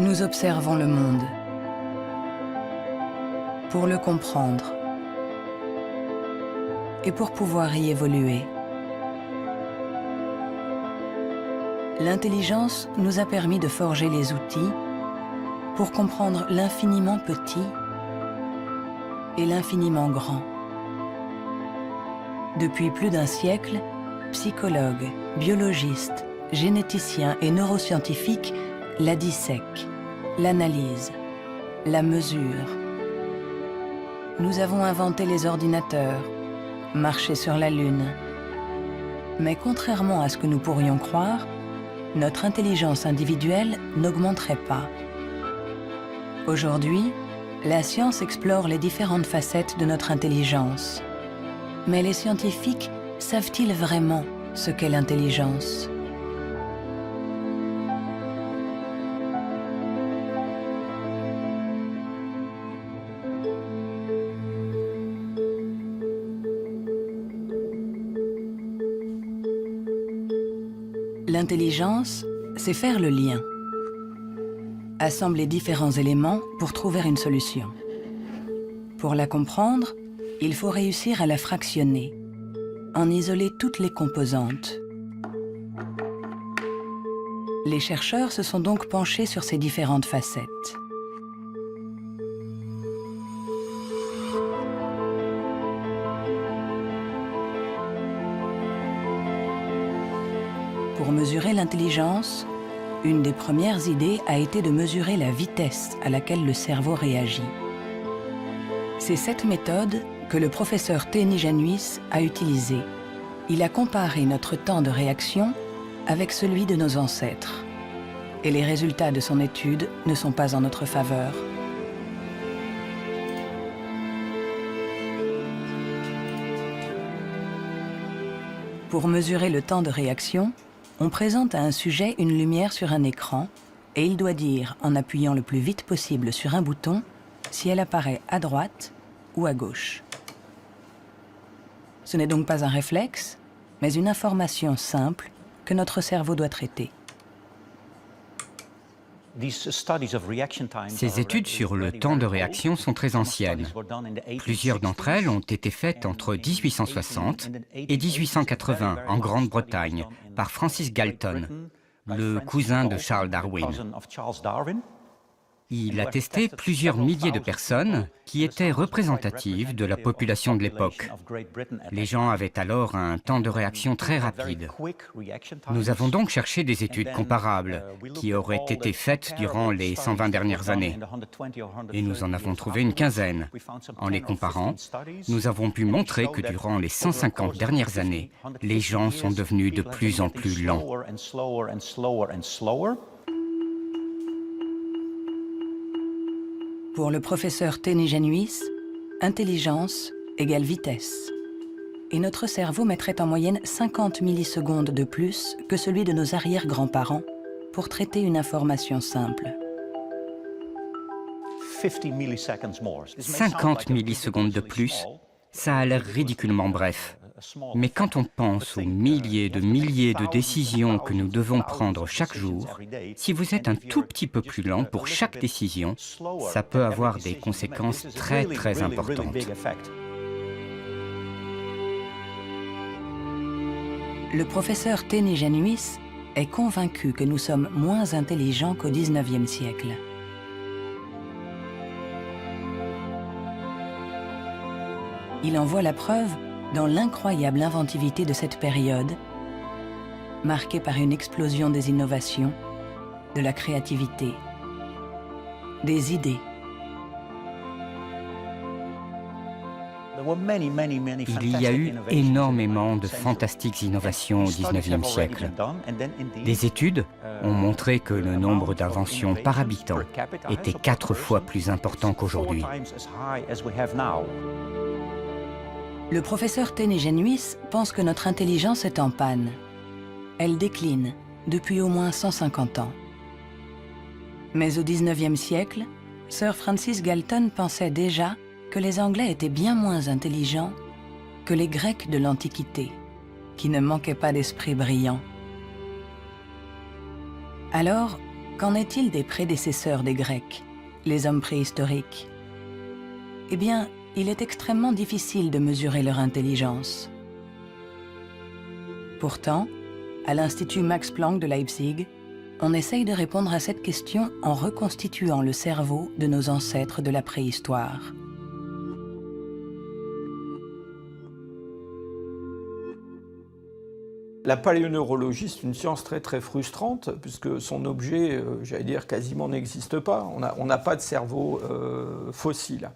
Nous observons le monde pour le comprendre et pour pouvoir y évoluer. L'intelligence nous a permis de forger les outils pour comprendre l'infiniment petit et l'infiniment grand. Depuis plus d'un siècle, psychologues, biologistes, généticiens et neuroscientifiques la dissèquent, l'analysent, la mesurent. Nous avons inventé les ordinateurs, marché sur la Lune. Mais contrairement à ce que nous pourrions croire, notre intelligence individuelle n'augmenterait pas. Aujourd'hui, la science explore les différentes facettes de notre intelligence. Mais les scientifiques savent-ils vraiment ce qu'est l'intelligence ? L'intelligence, c'est faire le lien. Assembler différents éléments pour trouver une solution. Pour la comprendre, il faut réussir à la fractionner, en isoler toutes les composantes. Les chercheurs se sont donc penchés sur ces différentes facettes. Pour mesurer l'intelligence, une des premières idées a été de mesurer la vitesse à laquelle le cerveau réagit. C'est cette méthode que le professeur Teni Januis a utilisée. Il a comparé notre temps de réaction avec celui de nos ancêtres. Et les résultats de son étude ne sont pas en notre faveur. Pour mesurer le temps de réaction, on présente à un sujet une lumière sur un écran et il doit dire, en appuyant le plus vite possible sur un bouton, si elle apparaît à droite ou à gauche. Ce n'est donc pas un réflexe, mais une information simple que notre cerveau doit traiter. Ces études sur le temps de réaction sont très anciennes. Plusieurs d'entre elles ont été faites entre 1860 et 1880 en Grande-Bretagne par Francis Galton, le cousin de Charles Darwin. Il a testé plusieurs milliers de personnes qui étaient représentatives de la population de l'époque. Les gens avaient alors un temps de réaction très rapide. Nous avons donc cherché des études comparables qui auraient été faites durant les 120 dernières années. Et nous en avons trouvé une quinzaine. En les comparant, nous avons pu montrer que durant les 150 dernières années, les gens sont devenus de plus en plus lents. Pour le professeur Teni Januis, intelligence égale vitesse. Et notre cerveau mettrait en moyenne 50 millisecondes de plus que celui de nos arrière-grands-parents pour traiter une information simple. 50 millisecondes de plus, ça a l'air ridiculement bref. Mais quand on pense aux milliers de décisions que nous devons prendre chaque jour, si vous êtes un tout petit peu plus lent pour chaque décision, ça peut avoir des conséquences très importantes. Le professeur Teni Januis est convaincu que nous sommes moins intelligents qu'au XIXe siècle. Il en voit la preuve dans l'incroyable inventivité de cette période, marquée par une explosion des innovations, de la créativité, des idées. Il y a eu énormément de fantastiques innovations au XIXe siècle. Des études ont montré que le nombre d'inventions par habitant était 4 fois plus important qu'aujourd'hui. Le professeur Teni Januis pense que notre intelligence est en panne. Elle décline depuis au moins 150 ans. Mais au XIXe siècle, Sir Francis Galton pensait déjà que les Anglais étaient bien moins intelligents que les Grecs de l'Antiquité, qui ne manquaient pas d'esprit brillant. Alors, Qu'en est-il des prédécesseurs des Grecs, les hommes préhistoriques? Eh bien, il est extrêmement difficile de mesurer leur intelligence. Pourtant, à l'Institut Max Planck de Leipzig, on essaye de répondre à cette question en reconstituant le cerveau de nos ancêtres de la préhistoire. La paléoneurologie, c'est une science très frustrante, puisque son objet, j'allais dire, quasiment n'existe pas. On n'a pas de cerveau fossile.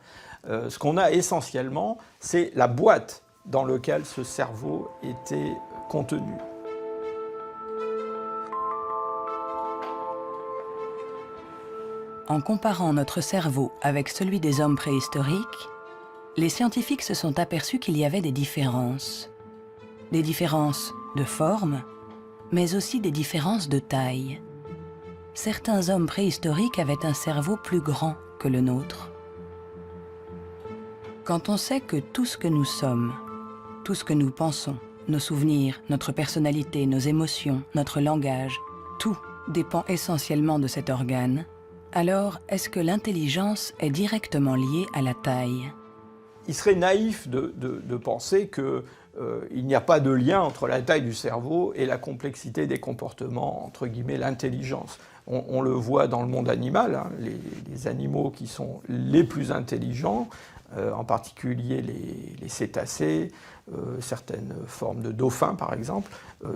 Ce qu'on a essentiellement, c'est la boîte dans laquelle ce cerveau était contenu. En comparant notre cerveau avec celui des hommes préhistoriques, les scientifiques se sont aperçus qu'il y avait des différences. Des différences de forme, mais aussi des différences de taille. Certains hommes préhistoriques avaient un cerveau plus grand que le nôtre. Quand on sait que tout ce que nous sommes, tout ce que nous pensons, nos souvenirs, notre personnalité, nos émotions, notre langage, tout dépend essentiellement de cet organe, alors est-ce que l'intelligence est directement liée à la taille? Il serait naïf de penser qu'il n'y a pas de lien entre la taille du cerveau et la complexité des comportements, entre guillemets, l'intelligence. On le voit dans le monde animal, hein, les animaux qui sont les plus intelligents, en particulier les cétacés, certaines formes de dauphins par exemple,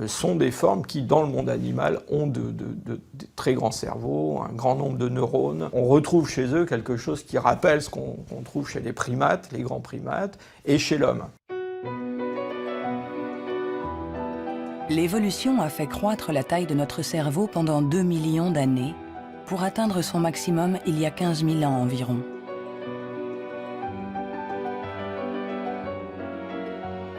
sont des formes qui dans le monde animal ont de très grands cerveaux, un grand nombre de neurones. On retrouve chez eux quelque chose qui rappelle ce qu'on trouve chez les primates, les grands primates, et chez l'homme. L'évolution a fait croître la taille de notre cerveau pendant 2 millions d'années, pour atteindre son maximum il y a 15 000 ans environ.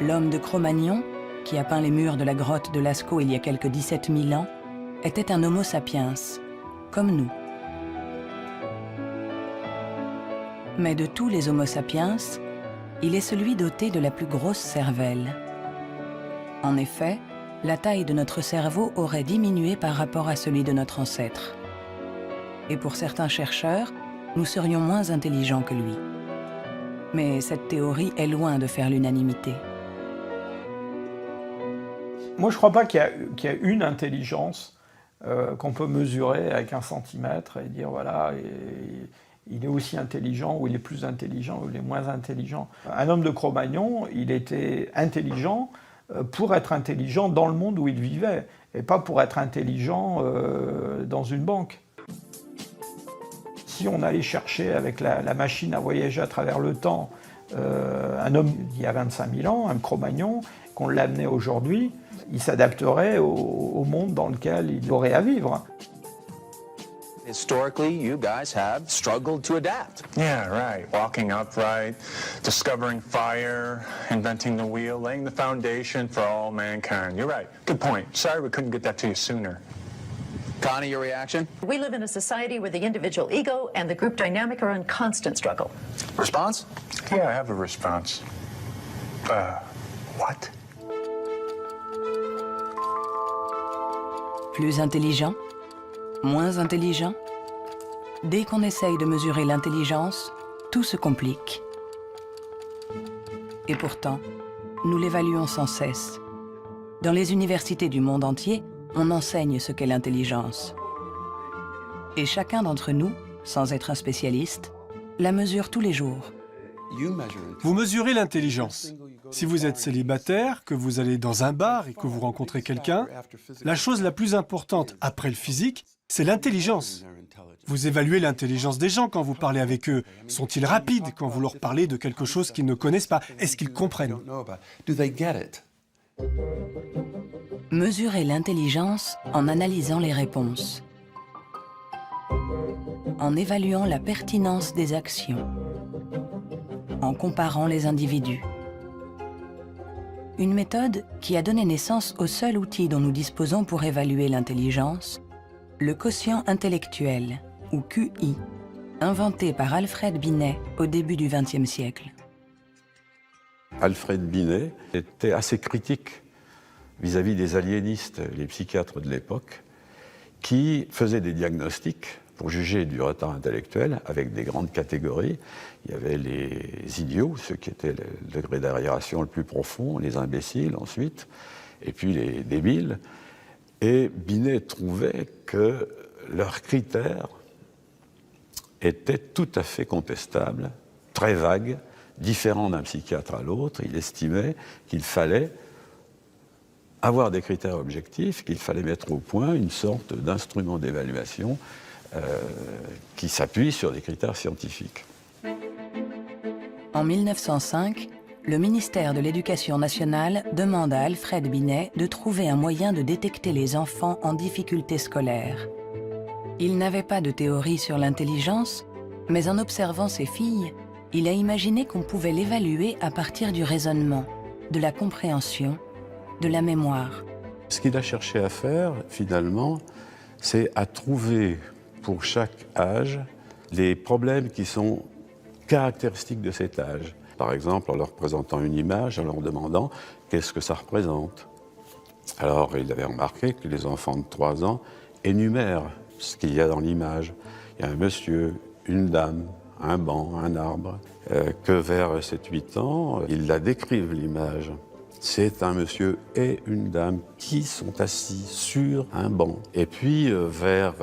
L'homme de Cro-Magnon, qui a peint les murs de la grotte de Lascaux il y a quelques 17 000 ans, était un Homo sapiens, comme nous. Mais de tous les Homo sapiens, il est celui doté de la plus grosse cervelle. En effet, la taille de notre cerveau aurait diminué par rapport à celui de notre ancêtre. Et pour certains chercheurs, nous serions moins intelligents que lui. Mais cette théorie est loin de faire l'unanimité. Moi, je ne crois pas qu'il y a une intelligence qu'on peut mesurer avec 1 centimètre et dire, voilà, il est aussi intelligent, ou il est plus intelligent, ou il est moins intelligent. Un homme de Cro-Magnon, il était intelligent pour être intelligent dans le monde où il vivait, et pas pour être intelligent dans une banque. Si on allait chercher avec la machine à voyager à travers le temps un homme d'il y a 25 000 ans, un Cro-Magnon, qu'on l'amenait aujourd'hui, il s'adapterait au monde dans lequel il aurait à vivre. Historically, you guys have struggled to adapt. Yeah, right. Walking upright, discovering fire, inventing the wheel, laying the foundation for all mankind. You're right. Good point. Sorry we couldn't get that to you sooner. Connie, your reaction? We live in a society where the individual ego and the group dynamic are in constant struggle. Response? Yeah, I have a response. What? Plus intelligent? Moins intelligent? Dès qu'on essaye de mesurer l'intelligence, tout se complique. Et pourtant, nous l'évaluons sans cesse. Dans les universités du monde entier, on enseigne ce qu'est l'intelligence. Et chacun d'entre nous, sans être un spécialiste, la mesure tous les jours. Vous mesurez l'intelligence. Si vous êtes célibataire, que vous allez dans un bar et que vous rencontrez quelqu'un, la chose la plus importante après le physique, c'est l'intelligence. Vous évaluez l'intelligence des gens quand vous parlez avec eux. Sont-ils rapides quand vous leur parlez de quelque chose qu'ils ne connaissent pas? Est-ce qu'ils comprennent? Mesurer l'intelligence en analysant les réponses, en évaluant la pertinence des actions, en comparant les individus. Une méthode qui a donné naissance au seul outil dont nous disposons pour évaluer l'intelligence, le quotient intellectuel, ou QI, inventé par Alfred Binet au début du XXe siècle. Alfred Binet était assez critique vis-à-vis des aliénistes, les psychiatres de l'époque. qui faisait des diagnostics pour juger du retard intellectuel avec des grandes catégories. Il y avait les idiots, ceux qui étaient le degré d'arriération le plus profond, les imbéciles ensuite, et puis les débiles. Et Binet trouvait que leurs critères étaient tout à fait contestables, très vagues, différents d'un psychiatre à l'autre. Il estimait qu'il fallait avoir des critères objectifs, qu'il fallait mettre au point une sorte d'instrument d'évaluation qui s'appuie sur des critères scientifiques. En 1905, le ministère de l'Éducation nationale demande à Alfred Binet de trouver un moyen de détecter les enfants en difficulté scolaire. Il n'avait pas de théorie sur l'intelligence, mais en observant ses filles, il a imaginé qu'on pouvait l'évaluer à partir du raisonnement, de la compréhension, de la mémoire. Ce qu'il a cherché à faire, finalement, c'est à trouver pour chaque âge les problèmes qui sont caractéristiques de cet âge. Par exemple, en leur présentant une image, en leur demandant qu'est-ce que ça représente. Alors, il avait remarqué que les enfants de 3 ans énumèrent ce qu'il y a dans l'image. Il y a un monsieur, une dame, un banc, un arbre. Que vers 7-8 ans, ils la décrivent, l'image. C'est un monsieur et une dame qui sont assis sur un banc. Et puis, vers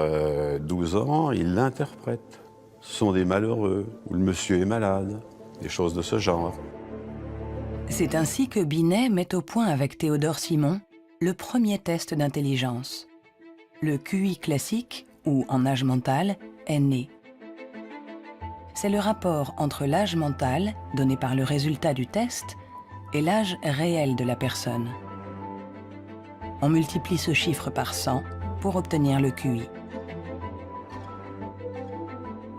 12 ans, ils l'interprètent. Ce sont des malheureux, ou le monsieur est malade, des choses de ce genre. C'est ainsi que Binet met au point avec Théodore Simon le premier test d'intelligence. Le QI classique, ou en âge mental, est né. C'est le rapport entre l'âge mental, donné par le résultat du test, et l'âge réel de la personne. On multiplie ce chiffre par 100 pour obtenir le QI.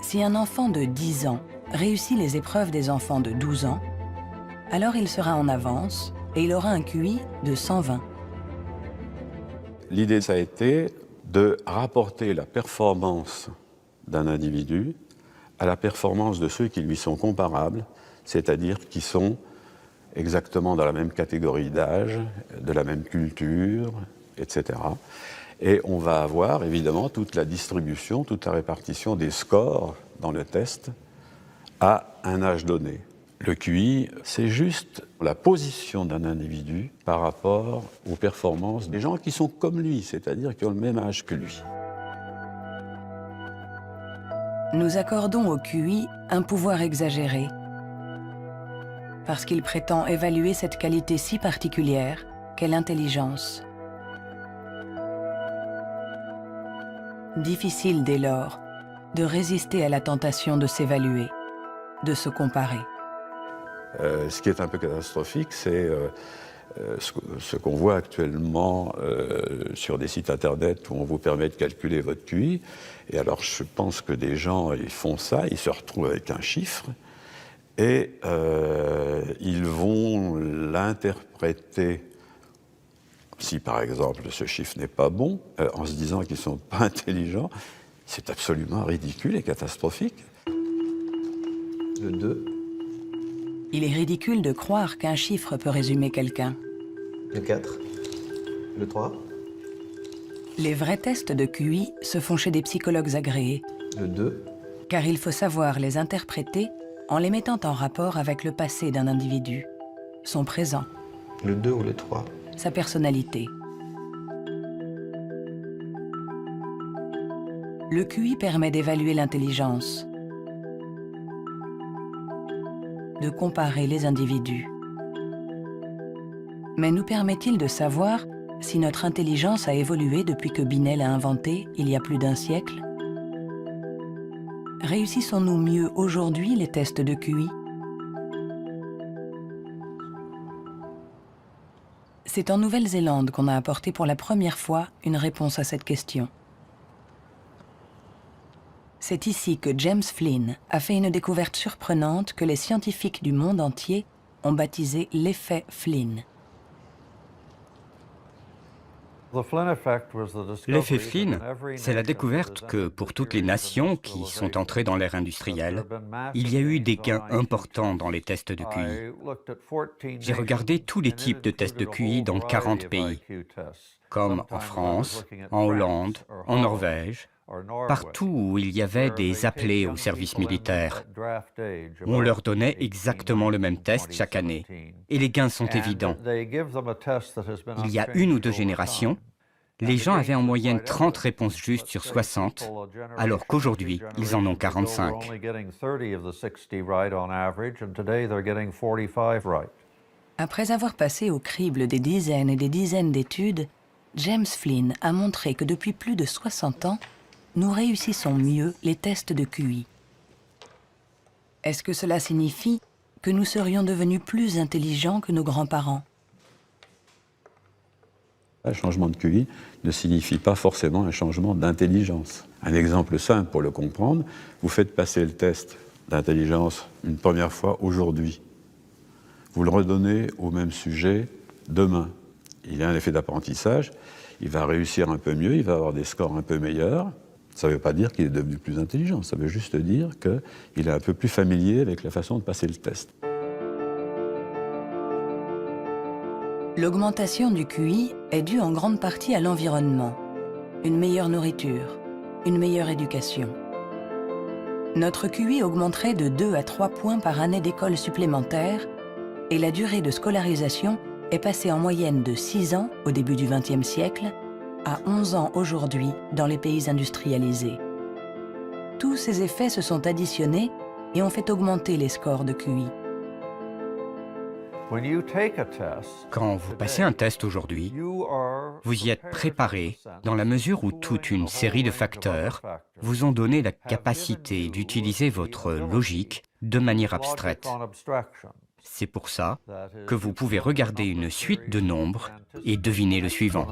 Si un enfant de 10 ans réussit les épreuves des enfants de 12 ans, alors il sera en avance et il aura un QI de 120. L'idée, ça a été de rapporter la performance d'un individu à la performance de ceux qui lui sont comparables, c'est-à-dire qui sont exactement dans la même catégorie d'âge, de la même culture, etc. Et on va avoir évidemment toute la distribution, toute la répartition des scores dans le test à un âge donné. Le QI, c'est juste la position d'un individu par rapport aux performances des gens qui sont comme lui, c'est-à-dire qui ont le même âge que lui. Nous accordons au QI un pouvoir exagéré, parce qu'il prétend évaluer cette qualité si particulière qu'est l'intelligence. Difficile dès lors de résister à la tentation de s'évaluer, de se comparer. Ce qui est un peu catastrophique, c'est ce qu'on voit actuellement sur des sites internet où on vous permet de calculer votre QI. Et alors je pense que des gens, ils font ça, ils se retrouvent avec un chiffre, et ils vont l'interpréter, si par exemple ce chiffre n'est pas bon, en se disant qu'ils ne sont pas intelligents. C'est absolument ridicule et catastrophique. Le 2. Il est ridicule de croire qu'un chiffre peut résumer quelqu'un. Le 4. Le 3. Les vrais tests de QI se font chez des psychologues agréés. Le 2. Car il faut savoir les interpréter en les mettant en rapport avec le passé d'un individu, son présent, Le 2 ou le 3. sa personnalité. Le QI permet d'évaluer l'intelligence, de comparer les individus. Mais nous permet-il de savoir si notre intelligence a évolué depuis que Binet l'a inventé il y a plus d'un siècle? Réussissons-nous mieux aujourd'hui les tests de QI? C'est en Nouvelle-Zélande qu'on a apporté pour la première fois une réponse à cette question. C'est ici que James Flynn a fait une découverte surprenante que les scientifiques du monde entier ont baptisé l'effet Flynn. L'effet Flynn, c'est la découverte que pour toutes les nations qui sont entrées dans l'ère industrielle, il y a eu des gains importants dans les tests de QI. J'ai regardé tous les types de tests de QI dans 40 pays, comme en France, en Hollande, en Norvège, partout où il y avait des appelés au service militaire. On leur donnait exactement le même test chaque année, et les gains sont évidents. Il y a 1 ou 2 générations, les gens avaient en moyenne 30 réponses justes sur 60, alors qu'aujourd'hui, ils en ont 45. Après avoir passé au crible des dizaines et des dizaines d'études, James Flynn a montré que depuis plus de 60 ans, nous réussissons mieux les tests de QI. Est-ce que cela signifie que nous serions devenus plus intelligents que nos grands-parents? Un changement de QI ne signifie pas forcément un changement d'intelligence. Un exemple simple pour le comprendre, vous faites passer le test d'intelligence une première fois aujourd'hui. Vous le redonnez au même sujet demain. Il y a un effet d'apprentissage, il va réussir un peu mieux, il va avoir des scores un peu meilleurs. Ça ne veut pas dire qu'il est devenu plus intelligent, ça veut juste dire qu'il est un peu plus familier avec la façon de passer le test. L'augmentation du QI est due en grande partie à l'environnement, une meilleure nourriture, une meilleure éducation. Notre QI augmenterait de 2 à 3 points par année d'école supplémentaire et la durée de scolarisation est passée en moyenne de 6 ans au début du XXe siècle à 11 ans aujourd'hui dans les pays industrialisés. Tous ces effets se sont additionnés et ont fait augmenter les scores de QI. Quand vous passez un test aujourd'hui, vous y êtes préparé dans la mesure où toute une série de facteurs vous ont donné la capacité d'utiliser votre logique de manière abstraite. C'est pour ça que vous pouvez regarder une suite de nombres et deviner le suivant.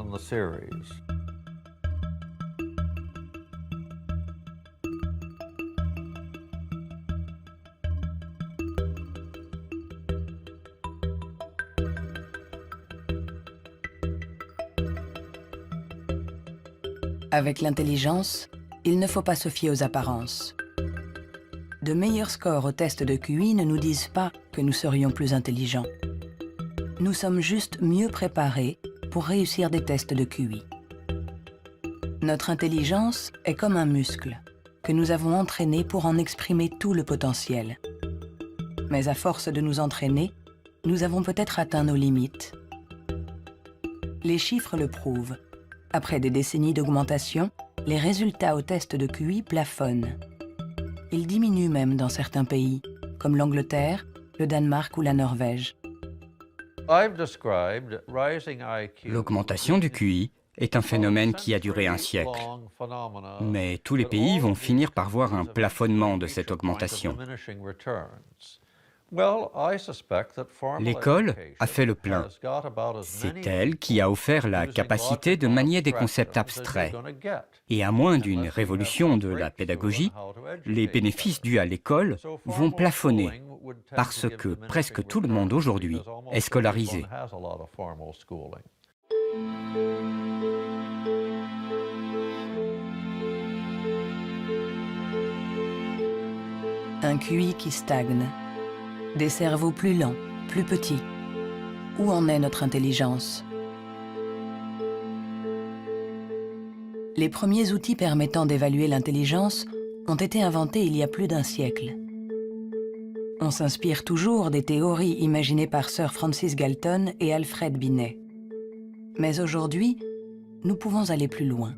Avec l'intelligence, il ne faut pas se fier aux apparences. De meilleurs scores au test de QI ne nous disent pas que nous serions plus intelligents. Nous sommes juste mieux préparés pour réussir des tests de QI. Notre intelligence est comme un muscle que nous avons entraîné pour en exprimer tout le potentiel. Mais à force de nous entraîner, nous avons peut-être atteint nos limites. Les chiffres le prouvent. Après des décennies d'augmentation, les résultats au test de QI plafonnent. Ils diminuent même dans certains pays, comme l'Angleterre, le Danemark ou la Norvège. L'augmentation du QI est un phénomène qui a duré un siècle. Mais tous les pays vont finir par voir un plafonnement de cette augmentation. L'école a fait le plein. C'est elle qui a offert la capacité de manier des concepts abstraits. Et à moins d'une révolution de la pédagogie, les bénéfices dus à l'école vont plafonner parce que presque tout le monde aujourd'hui est scolarisé. Un QI qui stagne. Des cerveaux plus lents, plus petits. Où en est notre intelligence? Les premiers outils permettant d'évaluer l'intelligence ont été inventés il y a plus d'un siècle. On s'inspire toujours des théories imaginées par Sir Francis Galton et Alfred Binet. Mais aujourd'hui, nous pouvons aller plus loin.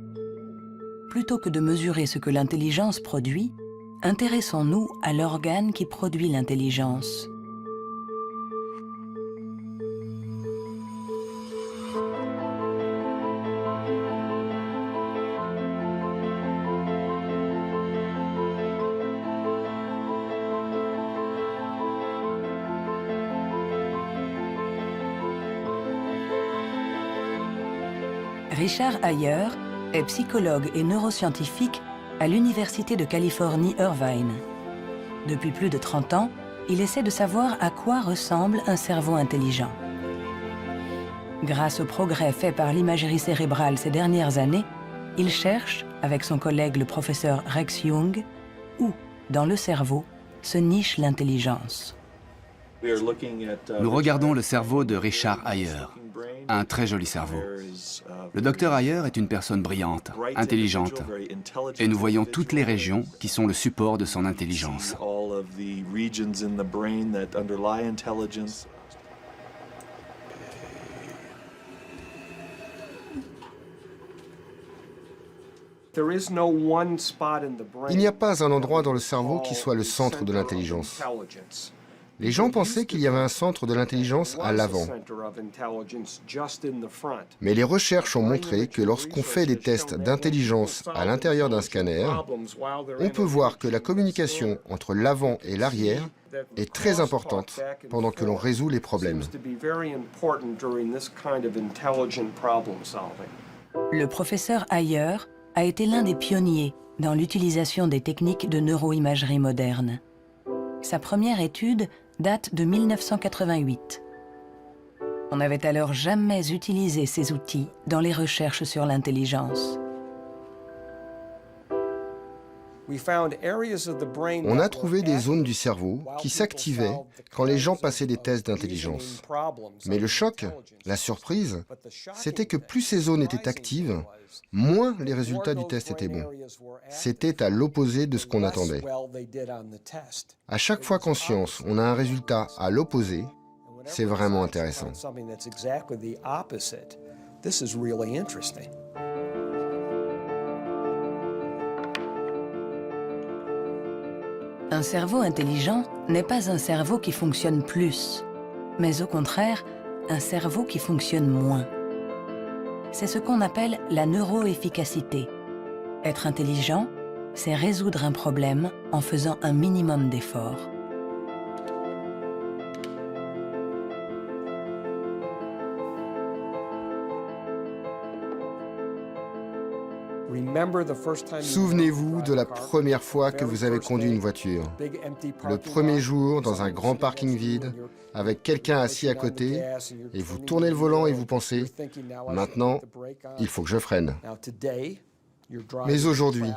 Plutôt que de mesurer ce que l'intelligence produit, intéressons-nous à l'organe qui produit l'intelligence. Richard Ayer est psychologue et neuroscientifique à l'Université de Californie, Irvine. Depuis plus de 30 ans, il essaie de savoir à quoi ressemble un cerveau intelligent. Grâce aux progrès faits par l'imagerie cérébrale ces dernières années, il cherche, avec son collègue le professeur Rex Jung, où, dans le cerveau, se niche l'intelligence. Nous regardons le cerveau de Richard Ayer, un très joli cerveau. Le docteur Ayer est une personne brillante, intelligente, et nous voyons toutes les régions qui sont le support de son intelligence. Il n'y a pas un endroit dans le cerveau qui soit le centre de l'intelligence. Les gens pensaient qu'il y avait un centre de l'intelligence à l'avant. Mais les recherches ont montré que lorsqu'on fait des tests d'intelligence à l'intérieur d'un scanner, on peut voir que la communication entre l'avant et l'arrière est très importante pendant que l'on résout les problèmes. Le professeur Ayer a été l'un des pionniers dans l'utilisation des techniques de neuroimagerie moderne. Sa première étude date de 1988. On n'avait alors jamais utilisé ces outils dans les recherches sur l'intelligence. On a trouvé des zones du cerveau qui s'activaient quand les gens passaient des tests d'intelligence. Mais le choc, la surprise, c'était que plus ces zones étaient actives, moins les résultats du test étaient bons. C'était à l'opposé de ce qu'on attendait. À chaque fois qu'en science, on a un résultat à l'opposé, c'est vraiment intéressant. Un cerveau intelligent n'est pas un cerveau qui fonctionne plus, mais au contraire, un cerveau qui fonctionne moins. C'est ce qu'on appelle la neuroefficacité. Être intelligent, c'est résoudre un problème en faisant un minimum d'efforts. Souvenez-vous de la première fois que vous avez conduit une voiture. Le premier jour, dans un grand parking vide, avec quelqu'un assis à côté, et vous tournez le volant et vous pensez « Maintenant, il faut que je freine ». Mais aujourd'hui,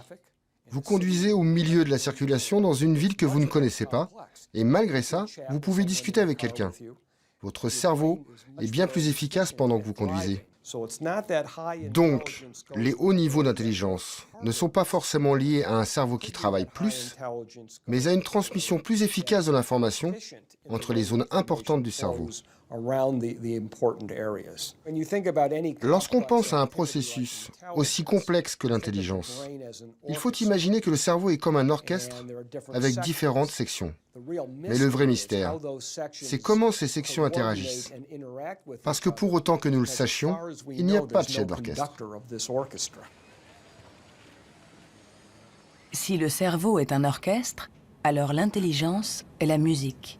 vous conduisez au milieu de la circulation dans une ville que vous ne connaissez pas, et malgré ça, vous pouvez discuter avec quelqu'un. Votre cerveau est bien plus efficace pendant que vous conduisez. Donc, les hauts niveaux d'intelligence ne sont pas forcément liés à un cerveau qui travaille plus, mais à une transmission plus efficace de l'information entre les zones importantes du cerveau. Lorsqu'on pense à un processus aussi complexe que l'intelligence, il faut imaginer que le cerveau est comme un orchestre avec différentes sections. Mais le vrai mystère, c'est comment ces sections interagissent. Parce que pour autant que nous le sachions, il n'y a pas de chef d'orchestre. Si le cerveau est un orchestre, alors l'intelligence est la musique.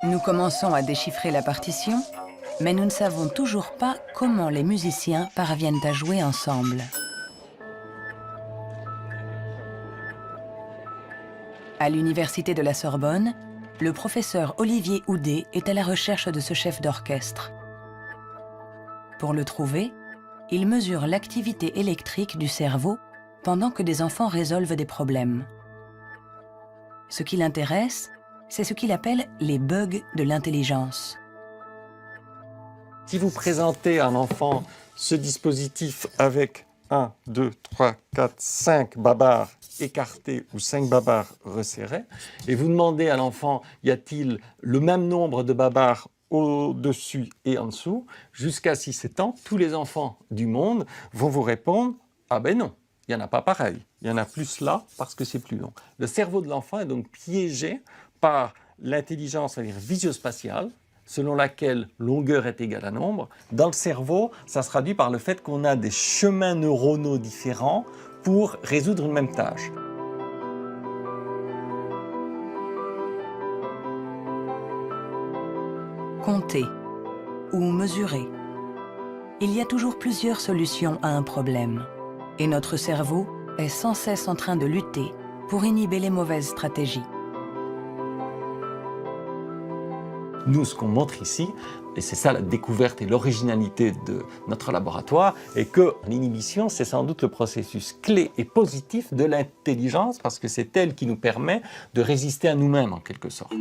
Nous commençons à déchiffrer la partition, mais nous ne savons toujours pas comment les musiciens parviennent à jouer ensemble. À l'université de la Sorbonne, le professeur Olivier Houdet est à la recherche de ce chef d'orchestre. Pour le trouver, il mesure l'activité électrique du cerveau pendant que des enfants résolvent des problèmes. Ce qui l'intéresse, c'est ce qu'il appelle les bugs de l'intelligence. Si vous présentez à un enfant ce dispositif avec 1, 2, 3, 4, 5 babards écartés ou 5 babards resserrés, et vous demandez à l'enfant, y a-t-il le même nombre de babards au-dessus et en dessous, jusqu'à 6-7 ans, tous les enfants du monde vont vous répondre « Ah ben non, il n'y en a pas pareil, il y en a plus là parce que c'est plus long ». Le cerveau de l'enfant est donc piégé par l'intelligence, c'est-à-dire visio-spatiale, selon laquelle longueur est égale à nombre. Dans le cerveau, ça se traduit par le fait qu'on a des chemins neuronaux différents pour résoudre une même tâche. Compter ou mesurer. Il y a toujours plusieurs solutions à un problème. Et notre cerveau est sans cesse en train de lutter pour inhiber les mauvaises stratégies. Nous, ce qu'on montre ici, et c'est ça la découverte et l'originalité de notre laboratoire, est que l'inhibition, c'est sans doute le processus clé et positif de l'intelligence, parce que c'est elle qui nous permet de résister à nous-mêmes, en quelque sorte.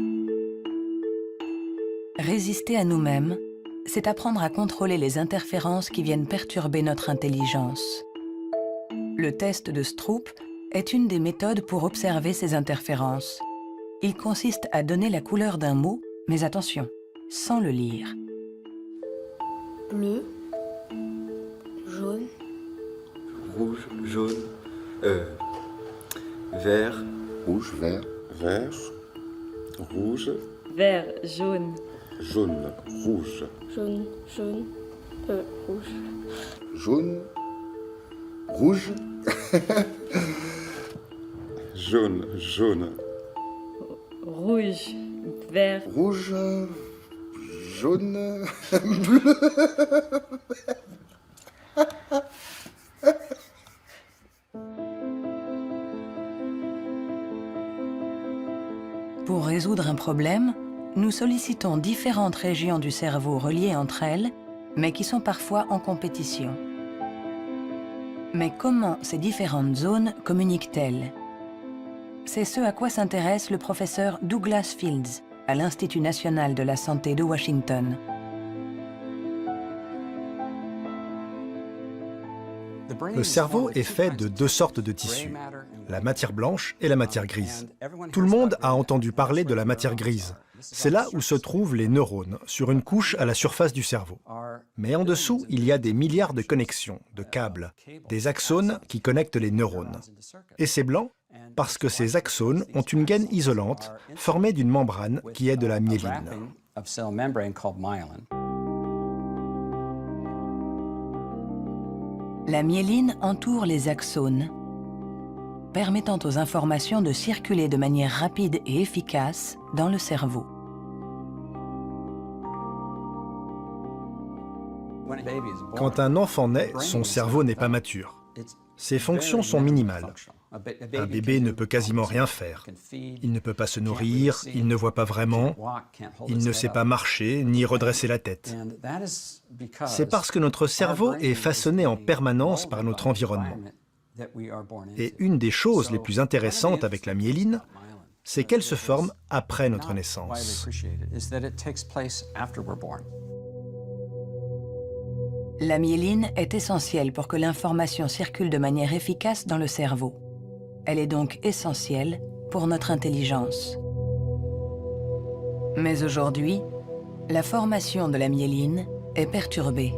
Résister à nous-mêmes, c'est apprendre à contrôler les interférences qui viennent perturber notre intelligence. Le test de Stroop est une des méthodes pour observer ces interférences. Il consiste à donner la couleur d'un mot, mais attention, sans le lire. Bleu, jaune, rouge, jaune, vert, rouge, vert, vert, rouge, vert, jaune, jaune, rouge, jaune, jaune, rouge. jaune, rouge, jaune, jaune, rouge, vert, rouge, jaune, bleu. Pour résoudre un problème, nous sollicitons différentes régions du cerveau reliées entre elles, mais qui sont parfois en compétition. Mais comment ces différentes zones communiquent-elles? C'est ce à quoi s'intéresse le professeur Douglas Fields à l'Institut national de la santé de Washington. Le cerveau est fait de deux sortes de tissus, la matière blanche et la matière grise. Tout le monde a entendu parler de la matière grise. C'est là où se trouvent les neurones, sur une couche à la surface du cerveau. Mais en dessous, il y a des milliards de connexions, de câbles, des axones qui connectent les neurones. Et c'est blanc parce que ces axones ont une gaine isolante formée d'une membrane qui est de la myéline. La myéline entoure les axones, permettant aux informations de circuler de manière rapide et efficace dans le cerveau. Quand un enfant naît, son cerveau n'est pas mature. Ses fonctions sont minimales. Un bébé ne peut quasiment rien faire. Il ne peut pas se nourrir, il ne voit pas vraiment, il ne sait pas marcher ni redresser la tête. C'est parce que notre cerveau est façonné en permanence par notre environnement. Et une des choses les plus intéressantes avec la myéline, c'est qu'elle se forme après notre naissance. La myéline est essentielle pour que l'information circule de manière efficace dans le cerveau. Elle est donc essentielle pour notre intelligence. Mais aujourd'hui, la formation de la myéline est perturbée.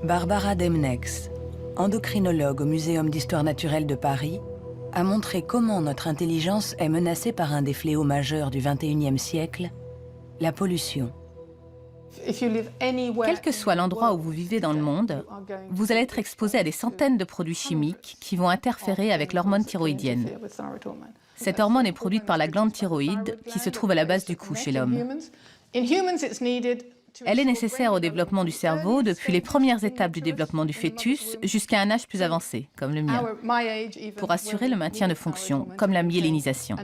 Barbara Demnex, endocrinologue au Muséum d'histoire naturelle de Paris, a montré comment notre intelligence est menacée par un des fléaux majeurs du XXIe siècle, la pollution. Quel que soit l'endroit où vous vivez dans le monde, vous allez être exposé à des centaines de produits chimiques qui vont interférer avec l'hormone thyroïdienne. Cette hormone est produite par la glande thyroïde qui se trouve à la base du cou chez l'homme. Elle est nécessaire au développement du cerveau depuis les premières étapes du développement du fœtus jusqu'à un âge plus avancé, comme le mien, pour assurer le maintien de fonctions, comme la myélinisation.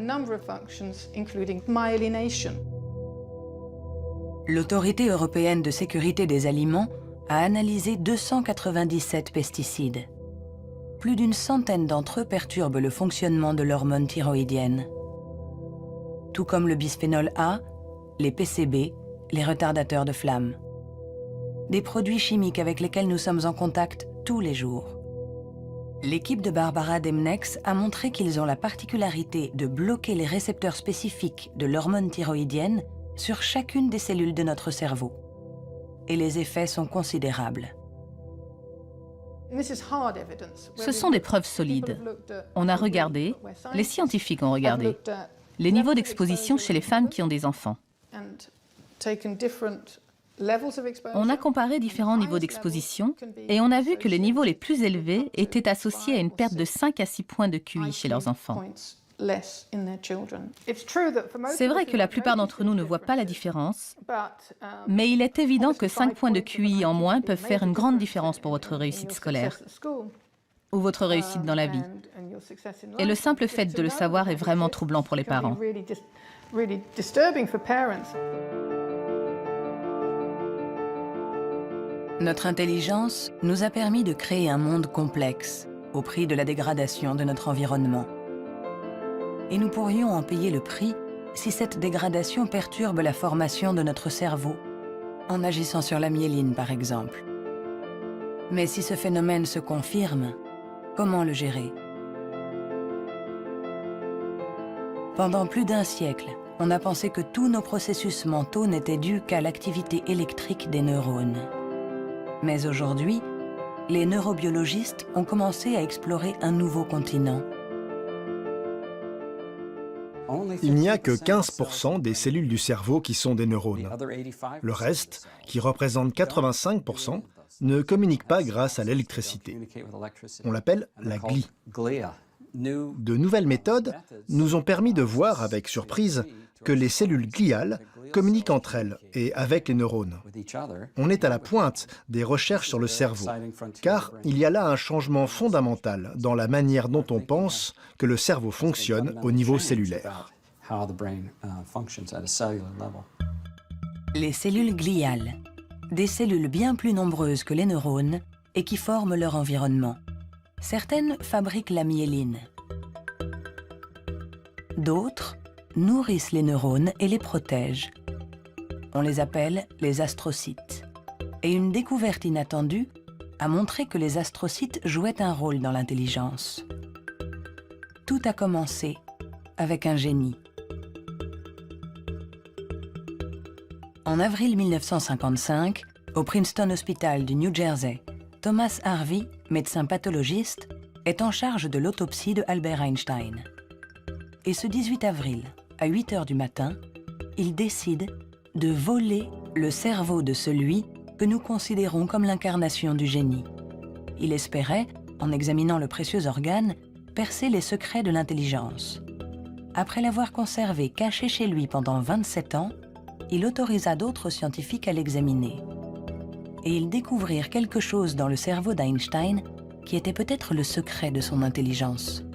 L'Autorité européenne de sécurité des aliments a analysé 297 pesticides. Plus d'une centaine d'entre eux perturbent le fonctionnement de l'hormone thyroïdienne. Tout comme le bisphénol A, les PCB, les retardateurs de flamme. Des produits chimiques avec lesquels nous sommes en contact tous les jours. L'équipe de Barbara Demnex a montré qu'ils ont la particularité de bloquer les récepteurs spécifiques de l'hormone thyroïdienne sur chacune des cellules de notre cerveau. Et les effets sont considérables. Ce sont des preuves solides. On a regardé, les scientifiques ont regardé, les niveaux d'exposition chez les femmes qui ont des enfants. On a comparé différents niveaux d'exposition et on a vu que les niveaux les plus élevés étaient associés à une perte de 5 à 6 points de QI chez leurs enfants. C'est vrai que la plupart d'entre nous ne voient pas la différence, mais il est évident que 5 points de QI en moins peuvent faire une grande différence pour votre réussite scolaire ou votre réussite dans la vie. Et le simple fait de le savoir est vraiment troublant pour les parents. Notre intelligence nous a permis de créer un monde complexe au prix de la dégradation de notre environnement. Et nous pourrions en payer le prix si cette dégradation perturbe la formation de notre cerveau, en agissant sur la myéline par exemple. Mais si ce phénomène se confirme, comment le gérer? Pendant plus d'1 siècle, on a pensé que tous nos processus mentaux n'étaient dus qu'à l'activité électrique des neurones. Mais aujourd'hui, les neurobiologistes ont commencé à explorer un nouveau continent. Il n'y a que 15% des cellules du cerveau qui sont des neurones. Le reste, qui représente 85%, ne communique pas grâce à l'électricité. On l'appelle la glie. De nouvelles méthodes nous ont permis de voir avec surprise que les cellules gliales communiquent entre elles et avec les neurones. On est à la pointe des recherches sur le cerveau, car il y a là un changement fondamental dans la manière dont on pense que le cerveau fonctionne au niveau cellulaire. Les cellules gliales, des cellules bien plus nombreuses que les neurones et qui forment leur environnement. Certaines fabriquent la myéline. D'autres nourrissent les neurones et les protègent. On les appelle les astrocytes. Et une découverte inattendue a montré que les astrocytes jouaient un rôle dans l'intelligence. Tout a commencé avec un génie. En avril 1955, au Princeton Hospital du New Jersey, Thomas Harvey, médecin pathologiste, est en charge de l'autopsie de Albert Einstein. Et ce 18 avril, à 8 h du matin, il décide de voler le cerveau de celui que nous considérons comme l'incarnation du génie. Il espérait, en examinant le précieux organe, percer les secrets de l'intelligence. Après l'avoir conservé caché chez lui pendant 27 ans, il autorisa d'autres scientifiques à l'examiner. Et ils découvrirent quelque chose dans le cerveau d'Einstein qui était peut-être le secret de son intelligence.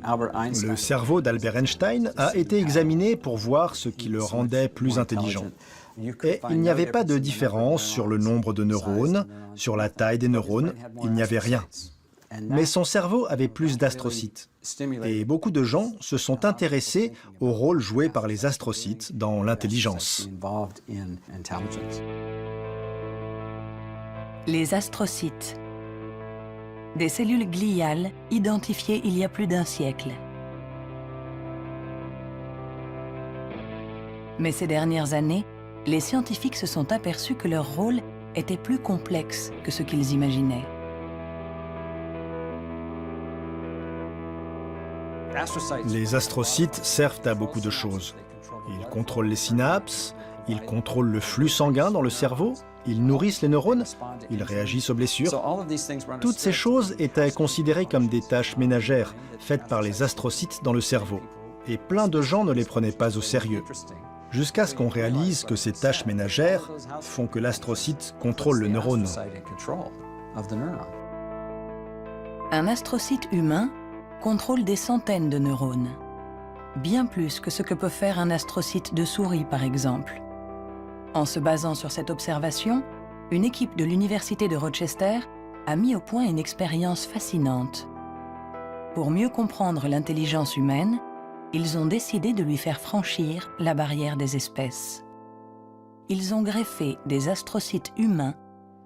Le cerveau d'Albert Einstein a été examiné pour voir ce qui le rendait plus intelligent. Et il n'y avait pas de différence sur le nombre de neurones, sur la taille des neurones, il n'y avait rien. Mais son cerveau avait plus d'astrocytes. Et beaucoup de gens se sont intéressés au rôle joué par les astrocytes dans l'intelligence. Les astrocytes. Des cellules gliales identifiées il y a plus d'1 siècle. Mais ces dernières années, les scientifiques se sont aperçus que leur rôle était plus complexe que ce qu'ils imaginaient. Les astrocytes servent à beaucoup de choses. Ils contrôlent les synapses, ils contrôlent le flux sanguin dans le cerveau, ils nourrissent les neurones, ils réagissent aux blessures. Toutes ces choses étaient considérées comme des tâches ménagères faites par les astrocytes dans le cerveau. Et plein de gens ne les prenaient pas au sérieux. Jusqu'à ce qu'on réalise que ces tâches ménagères font que l'astrocyte contrôle le neurone. Un astrocyte humain contrôle des centaines de neurones, bien plus que ce que peut faire un astrocyte de souris par exemple. En se basant sur cette observation, une équipe de l'Université de Rochester a mis au point une expérience fascinante. Pour mieux comprendre l'intelligence humaine, ils ont décidé de lui faire franchir la barrière des espèces. Ils ont greffé des astrocytes humains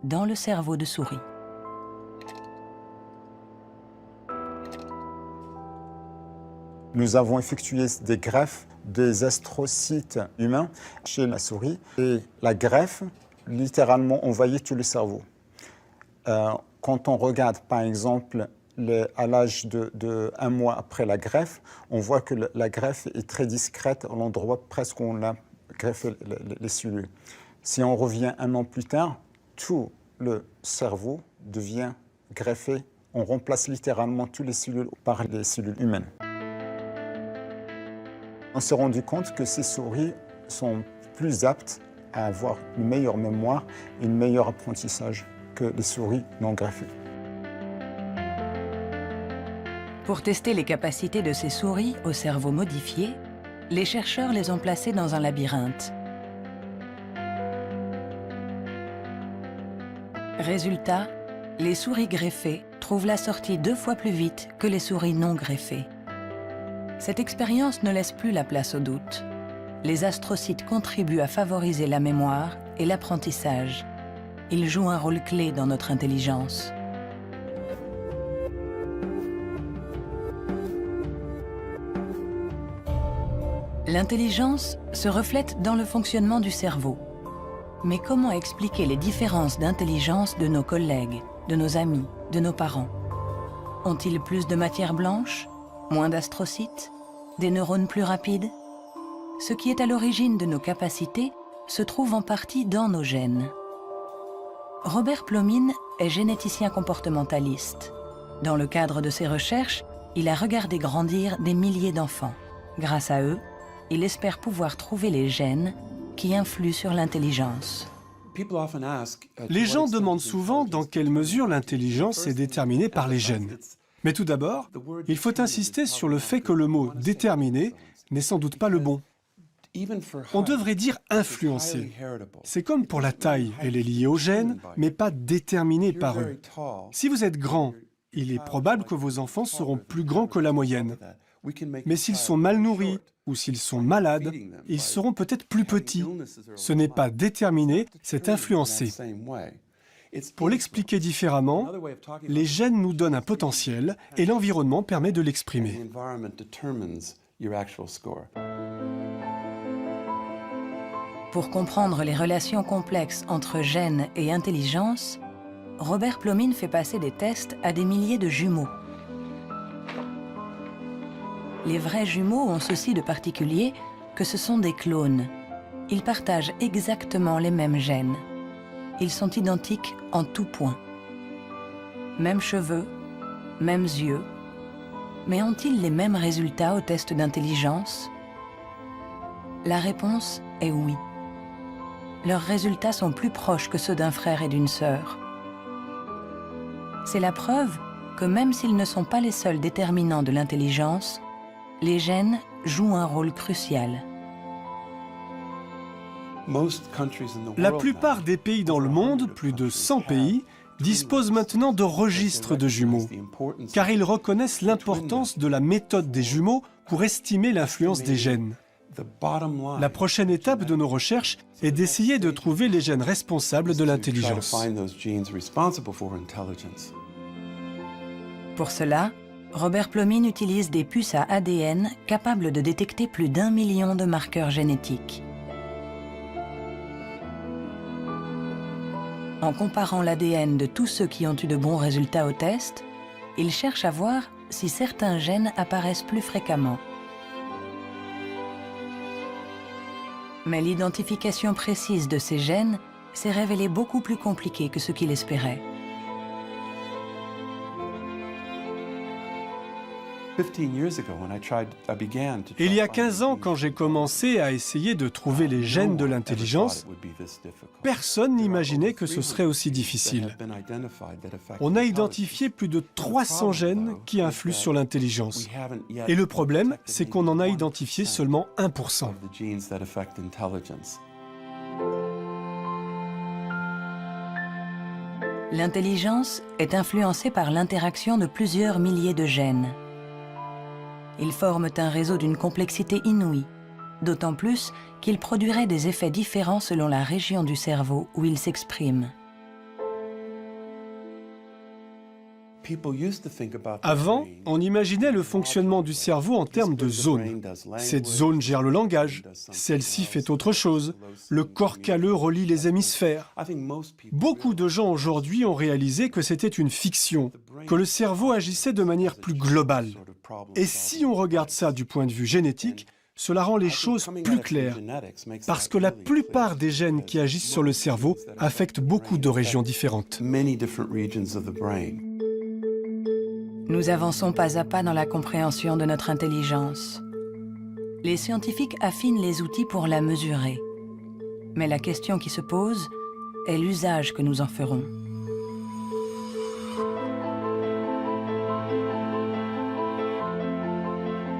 dans le cerveau de souris. Nous avons effectué des greffes des astrocytes humains chez la souris. Et la greffe, littéralement, on voyait tout le cerveau. Quand on regarde, par exemple, à l'âge de 1 mois après la greffe, on voit que la greffe est très discrète à l'endroit presque où on a greffé les cellules. Si on revient 1 an plus tard, tout le cerveau devient greffé On remplace littéralement toutes les cellules par les cellules humaines. On s'est rendu compte que ces souris sont plus aptes à avoir une meilleure mémoire et un meilleur apprentissage que les souris non greffées. Pour tester les capacités de ces souris au cerveau modifié, les chercheurs les ont placées dans un labyrinthe. Résultat, les souris greffées trouvent la sortie 2 fois plus vite que les souris non greffées. Cette expérience ne laisse plus la place au doute. Les astrocytes contribuent à favoriser la mémoire et l'apprentissage. Ils jouent un rôle clé dans notre intelligence. L'intelligence se reflète dans le fonctionnement du cerveau. Mais comment expliquer les différences d'intelligence de nos collègues, de nos amis, de nos parents? Ont-ils plus de matière blanche, moins d'astrocytes, des neurones plus rapides? Ce qui est à l'origine de nos capacités se trouve en partie dans nos gènes. Robert Plomine est généticien comportementaliste. Dans le cadre de ses recherches, il a regardé grandir des milliers d'enfants. Grâce à eux, il espère pouvoir trouver les gènes qui influent sur l'intelligence. Les gens demandent souvent dans quelle mesure l'intelligence est déterminée par les gènes. Mais tout d'abord, il faut insister sur le fait que le mot « déterminer » n'est sans doute pas le bon. On devrait dire « influencer ». C'est comme pour la taille, elle est liée aux gènes, mais pas déterminée par eux. Si vous êtes grand, il est probable que vos enfants seront plus grands que la moyenne. Mais s'ils sont mal nourris ou s'ils sont malades, ils seront peut-être plus petits. Ce n'est pas déterminé, c'est influencé. Pour l'expliquer différemment, les gènes nous donnent un potentiel et l'environnement permet de l'exprimer. Pour comprendre les relations complexes entre gènes et intelligence, Robert Plomine fait passer des tests à des milliers de jumeaux. Les vrais jumeaux ont ceci de particulier que ce sont des clones. Ils partagent exactement les mêmes gènes. Ils sont identiques en tout point. Mêmes cheveux, mêmes yeux. Mais ont-ils les mêmes résultats au test d'intelligence? La réponse est oui. Leurs résultats sont plus proches que ceux d'un frère et d'une sœur. C'est la preuve que même s'ils ne sont pas les seuls déterminants de l'intelligence, les gènes jouent un rôle crucial. La plupart des pays dans le monde, plus de 100 pays, disposent maintenant de registres de jumeaux, car ils reconnaissent l'importance de la méthode des jumeaux pour estimer l'influence des gènes. La prochaine étape de nos recherches est d'essayer de trouver les gènes responsables de l'intelligence. Pour cela, Robert Plomine utilise des puces à ADN capables de détecter plus d'1 million de marqueurs génétiques. En comparant l'ADN de tous ceux qui ont eu de bons résultats au test, il cherche à voir si certains gènes apparaissent plus fréquemment. Mais l'identification précise de ces gènes s'est révélée beaucoup plus compliquée que ce qu'il espérait. Il y a 15 ans, quand j'ai commencé à essayer de trouver les gènes de l'intelligence, personne n'imaginait que ce serait aussi difficile. On a identifié plus de 300 gènes qui influent sur l'intelligence. Et le problème, c'est qu'on en a identifié seulement 1%. L'intelligence est influencée par l'interaction de plusieurs milliers de gènes. Ils forment un réseau d'une complexité inouïe, d'autant plus qu'ils produiraient des effets différents selon la région du cerveau où ils s'expriment. Avant, on imaginait le fonctionnement du cerveau en termes de zones. Cette zone gère le langage, celle-ci fait autre chose. Le corps calleux relie les hémisphères. Beaucoup de gens aujourd'hui ont réalisé que c'était une fiction, que le cerveau agissait de manière plus globale. Et si on regarde ça du point de vue génétique, cela rend les choses plus claires, parce que la plupart des gènes qui agissent sur le cerveau affectent beaucoup de régions différentes. Nous avançons pas à pas dans la compréhension de notre intelligence. Les scientifiques affinent les outils pour la mesurer. Mais la question qui se pose est l'usage que nous en ferons.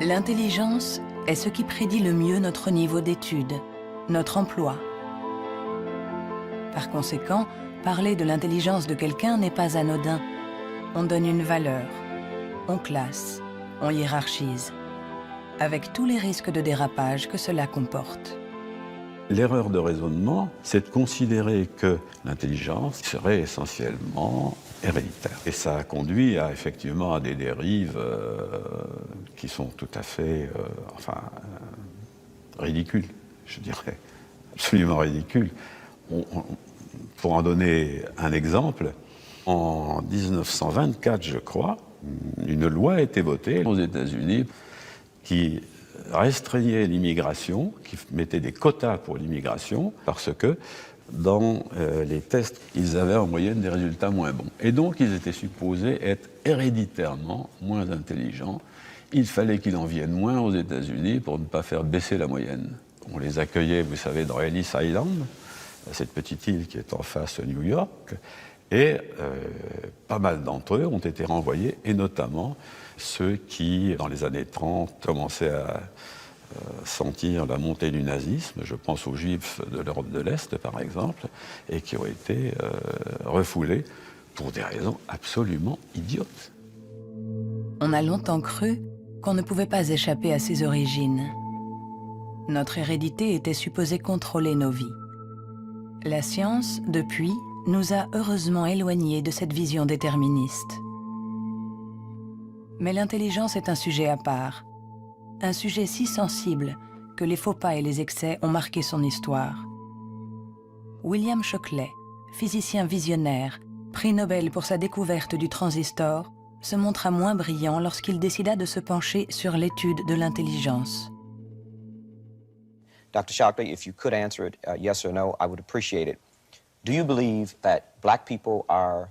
L'intelligence est ce qui prédit le mieux notre niveau d'études, notre emploi. Par conséquent, parler de l'intelligence de quelqu'un n'est pas anodin. On donne une valeur, on classe, on hiérarchise, avec tous les risques de dérapage que cela comporte. L'erreur de raisonnement, c'est de considérer que l'intelligence serait essentiellement héréditaire. Et ça a conduit effectivement à des dérives qui sont tout à fait ridicules, je dirais, absolument ridicules. Pour en donner un exemple, en 1924, je crois, une loi a été votée aux États-Unis qui restreignait l'immigration, qui mettait des quotas pour l'immigration, parce que dans les tests, ils avaient en moyenne des résultats moins bons. Et donc, ils étaient supposés être héréditairement moins intelligents. Il fallait qu'il en vienne moins aux États-Unis pour ne pas faire baisser la moyenne. On les accueillait, vous savez, dans Ellis Island, cette petite île qui est en face de New York, et pas mal d'entre eux ont été renvoyés, et notamment ceux qui, dans les années 30, commençaient à sentir la montée du nazisme, je pense aux Juifs de l'Europe de l'Est, par exemple, et qui ont été refoulés pour des raisons absolument idiotes. On a longtemps cru qu'on ne pouvait pas échapper à ses origines. Notre hérédité était supposée contrôler nos vies. La science, depuis, nous a heureusement éloignés de cette vision déterministe. Mais l'intelligence est un sujet à part, un sujet si sensible que les faux pas et les excès ont marqué son histoire. William Shockley, physicien visionnaire, prix Nobel pour sa découverte du transistor, se montra moins brillant lorsqu'il décida de se pencher sur l'étude de l'intelligence. Dr. Shockley, if you could answer it yes or no, I would appreciate it. Do you believe that black people are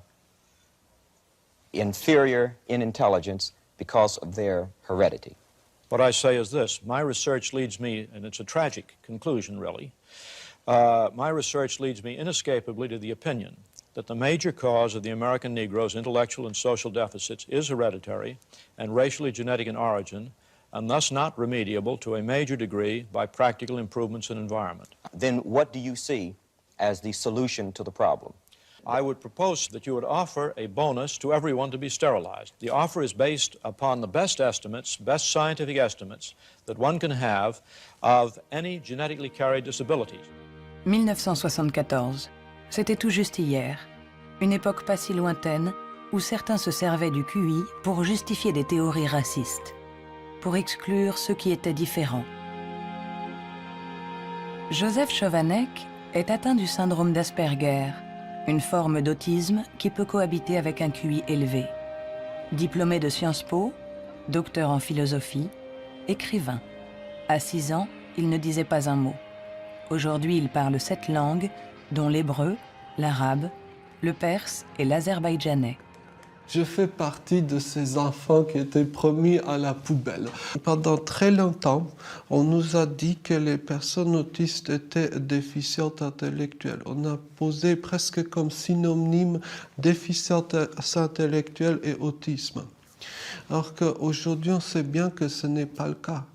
inferior in intelligence because of their heredity? What I say is this. My research leads me, and it's a tragic conclusion, really, my research leads me inescapably to the opinion that the major cause of the American Negro's intellectual and social deficits is hereditary and racially genetic in origin, and thus not remediable to a major degree by practical improvements in environment. Then what do you see as the solution to the problem? I would propose that you would offer a bonus to everyone to be sterilized. The offer is based upon the best estimates, best scientific estimates that one can have of any genetically carried disabilities. 1974, c'était tout juste hier, une époque pas si lointaine où certains se servaient du QI pour justifier des théories racistes, pour exclure ceux qui étaient différents. Joseph Chovanec est atteint du syndrome d'Asperger, une forme d'autisme qui peut cohabiter avec un QI élevé. Diplômé de Sciences Po, docteur en philosophie, écrivain. À 6 ans, il ne disait pas un mot. Aujourd'hui, il parle 7 langues, dont l'hébreu, l'arabe, le perse et l'azerbaïdjanais. Je fais partie de ces enfants qui étaient promis à la poubelle. Pendant très longtemps, on nous a dit que les personnes autistes étaient déficientes intellectuelles. On a posé presque comme synonyme déficience intellectuelle et autisme. Alors qu'aujourd'hui, on sait bien que ce n'est pas le cas.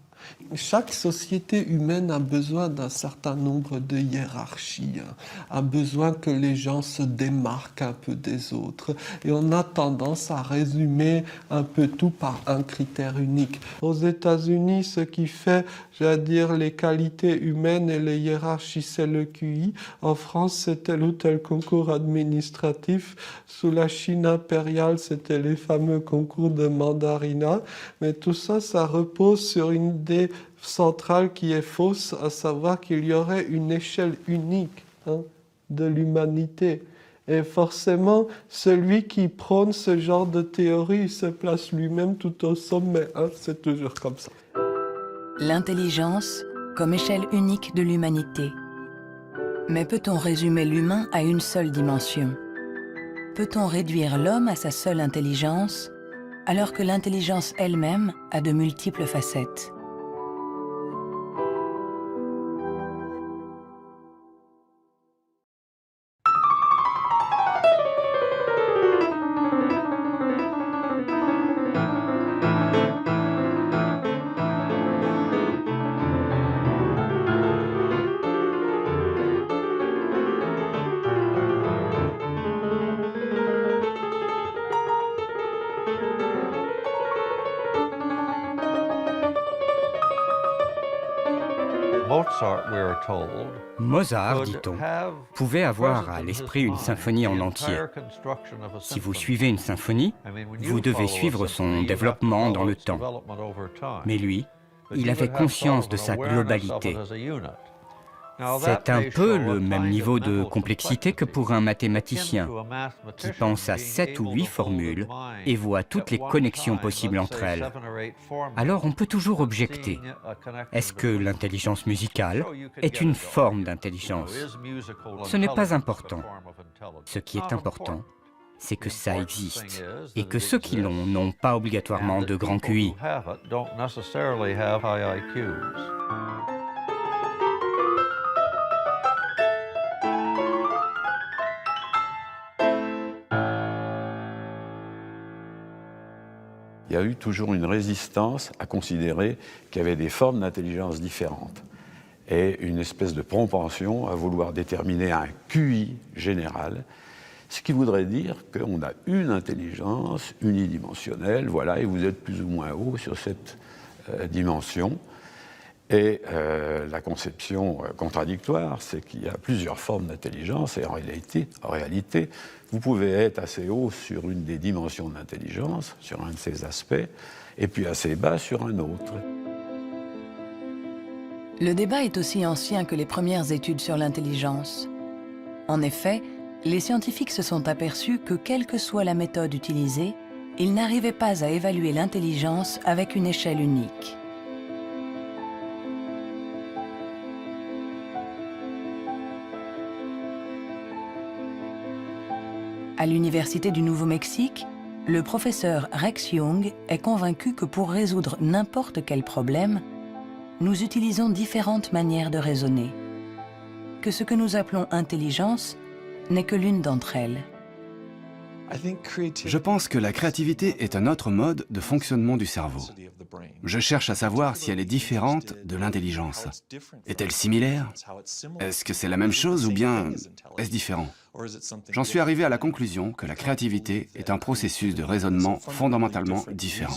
Chaque société humaine a besoin d'un certain nombre de hiérarchies, a besoin que les gens se démarquent un peu des autres. Et on a tendance à résumer un peu tout par un critère unique. Aux États-Unis, ce qui fait, les qualités humaines et les hiérarchies, c'est le QI. En France, c'est tel ou tel concours administratif. Sous la Chine impériale, c'était les fameux concours de mandarinat. Mais tout ça, ça repose sur une idée centrale qui est fausse, à savoir qu'il y aurait une échelle unique de l'humanité. Et forcément, celui qui prône ce genre de théorie se place lui-même tout au sommet. C'est toujours comme ça. L'intelligence comme échelle unique de l'humanité. Mais peut-on résumer l'humain à une seule dimension? Peut-on réduire l'homme à sa seule intelligence, alors que l'intelligence elle-même a de multiples facettes. Mozart, dit-on, pouvait avoir à l'esprit une symphonie en entier. Si vous suivez une symphonie, vous devez suivre son développement dans le temps. Mais lui, il avait conscience de sa globalité. C'est un peu le même niveau de complexité que pour un mathématicien qui pense à 7 ou 8 formules et voit toutes les connexions possibles entre elles. Alors on peut toujours objecter. Est-ce que l'intelligence musicale est une forme d'intelligence? Ce n'est pas important. Ce qui est important, c'est que ça existe et que ceux qui l'ont n'ont pas obligatoirement de grand QI. Il y a eu toujours une résistance à considérer qu'il y avait des formes d'intelligence différentes et une espèce de propension à vouloir déterminer un QI général, ce qui voudrait dire qu'on a une intelligence unidimensionnelle, voilà, et vous êtes plus ou moins haut sur cette dimension. Et la conception contradictoire, c'est qu'il y a plusieurs formes d'intelligence et en réalité, vous pouvez être assez haut sur une des dimensions de l'intelligence, sur un de ces aspects, et puis assez bas sur un autre. Le débat est aussi ancien que les premières études sur l'intelligence. En effet, les scientifiques se sont aperçus que quelle que soit la méthode utilisée, ils n'arrivaient pas à évaluer l'intelligence avec une échelle unique. À l'Université du Nouveau-Mexique, le professeur Rex Jung est convaincu que pour résoudre n'importe quel problème, nous utilisons différentes manières de raisonner, que ce que nous appelons intelligence n'est que l'une d'entre elles. Je pense que la créativité est un autre mode de fonctionnement du cerveau. Je cherche à savoir si elle est différente de l'intelligence. Est-elle similaire? Est-ce que c'est la même chose ou bien est-ce différent? J'en suis arrivé à la conclusion que la créativité est un processus de raisonnement fondamentalement différent.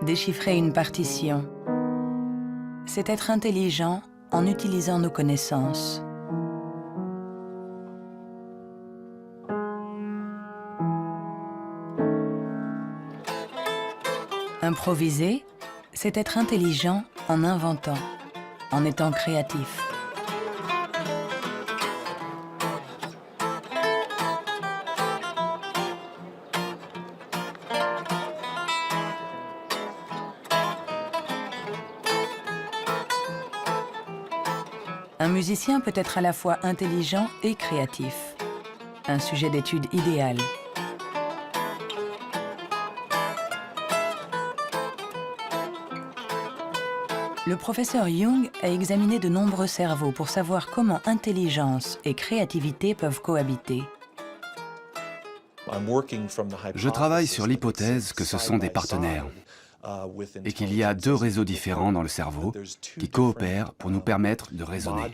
Déchiffrer une partition, c'est être intelligent en utilisant nos connaissances. Improviser, c'est être intelligent en inventant, en étant créatif. Un musicien peut être à la fois intelligent et créatif. Un sujet d'étude idéal. Le professeur Jung a examiné de nombreux cerveaux pour savoir comment intelligence et créativité peuvent cohabiter. Je travaille sur l'hypothèse que ce sont des partenaires et qu'il y a deux réseaux différents dans le cerveau qui coopèrent pour nous permettre de raisonner.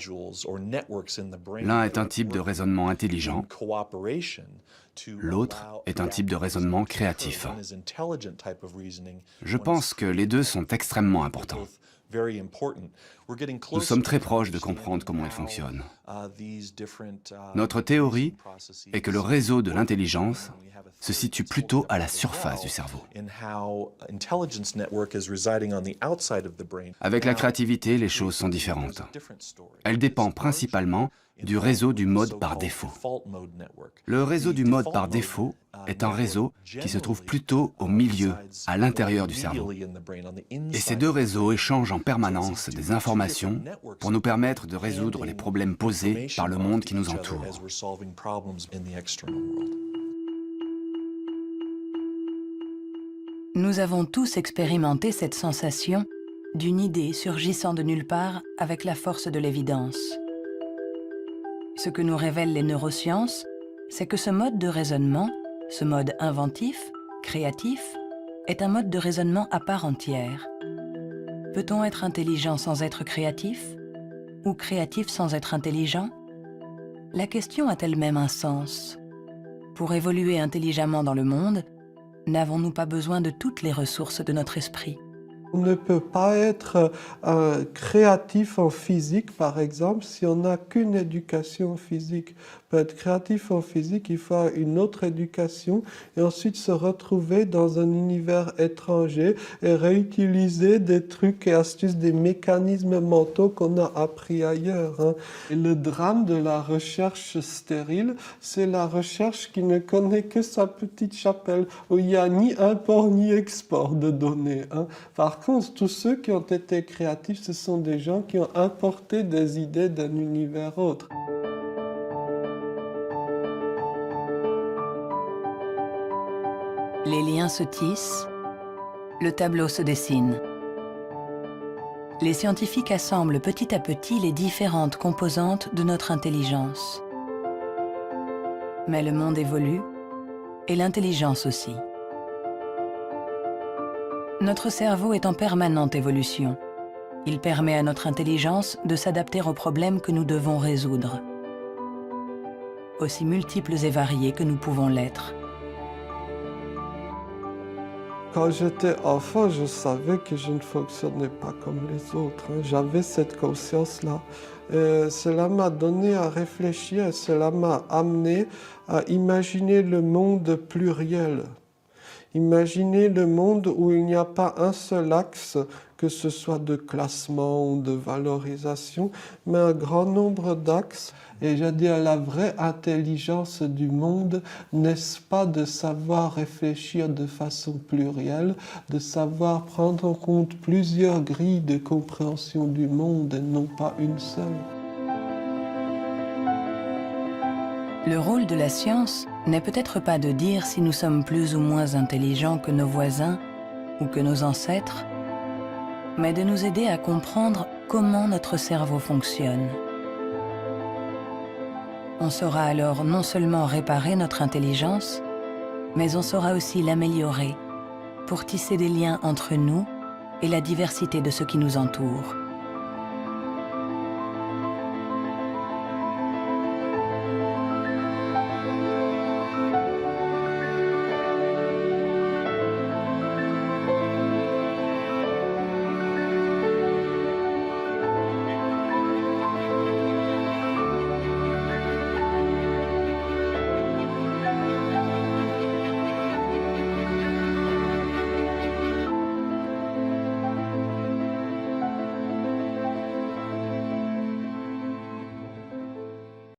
L'un est un type de raisonnement intelligent, l'autre est un type de raisonnement créatif. Je pense que les deux sont extrêmement importants. Nous sommes très proches de comprendre comment ils fonctionnent. Notre théorie est que le réseau de l'intelligence se situe plutôt à la surface du cerveau. Avec la créativité, les choses sont différentes. Elle dépend principalement du réseau du mode par défaut. Le réseau du mode par défaut est un réseau qui se trouve plutôt au milieu, à l'intérieur du cerveau. Et ces deux réseaux échangent en permanence des informations pour nous permettre de résoudre les problèmes posés par le monde qui nous entoure. Nous avons tous expérimenté cette sensation d'une idée surgissant de nulle part avec la force de l'évidence. Ce que nous révèlent les neurosciences, c'est que ce mode de raisonnement, ce mode inventif, créatif, est un mode de raisonnement à part entière. Peut-on être intelligent sans être créatif? Ou créatif sans être intelligent? La question a elle-même un sens. Pour évoluer intelligemment dans le monde, n'avons-nous pas besoin de toutes les ressources de notre esprit? On ne peut pas être créatif en physique, par exemple, si on n'a qu'une éducation physique. Pour être créatif en physique, il faut une autre éducation et ensuite se retrouver dans un univers étranger et réutiliser des trucs et astuces, des mécanismes mentaux qu'on a appris ailleurs. Hein. Et le drame de la recherche stérile, c'est la recherche qui ne connaît que sa petite chapelle, où il n'y a ni import ni export de données. Hein. Par contre, tous ceux qui ont été créatifs, ce sont des gens qui ont importé des idées d'un univers autre. Les liens se tissent, le tableau se dessine. Les scientifiques assemblent petit à petit les différentes composantes de notre intelligence. Mais le monde évolue, et l'intelligence aussi. Notre cerveau est en permanente évolution. Il permet à notre intelligence de s'adapter aux problèmes que nous devons résoudre, aussi multiples et variés que nous pouvons l'être. Quand j'étais enfant, je savais que je ne fonctionnais pas comme les autres. Hein. J'avais cette conscience-là. Cela m'a donné à réfléchir et cela m'a amené à imaginer le monde pluriel. Imaginez le monde où il n'y a pas un seul axe, que ce soit de classement ou de valorisation, mais un grand nombre d'axes. Et j'ai dit, la vraie intelligence du monde, n'est-ce pas de savoir réfléchir de façon plurielle, de savoir prendre en compte plusieurs grilles de compréhension du monde et non pas une seule. Le rôle de la science n'est peut-être pas de dire si nous sommes plus ou moins intelligents que nos voisins ou que nos ancêtres, mais de nous aider à comprendre comment notre cerveau fonctionne. On saura alors non seulement réparer notre intelligence, mais on saura aussi l'améliorer pour tisser des liens entre nous et la diversité de ce qui nous entoure.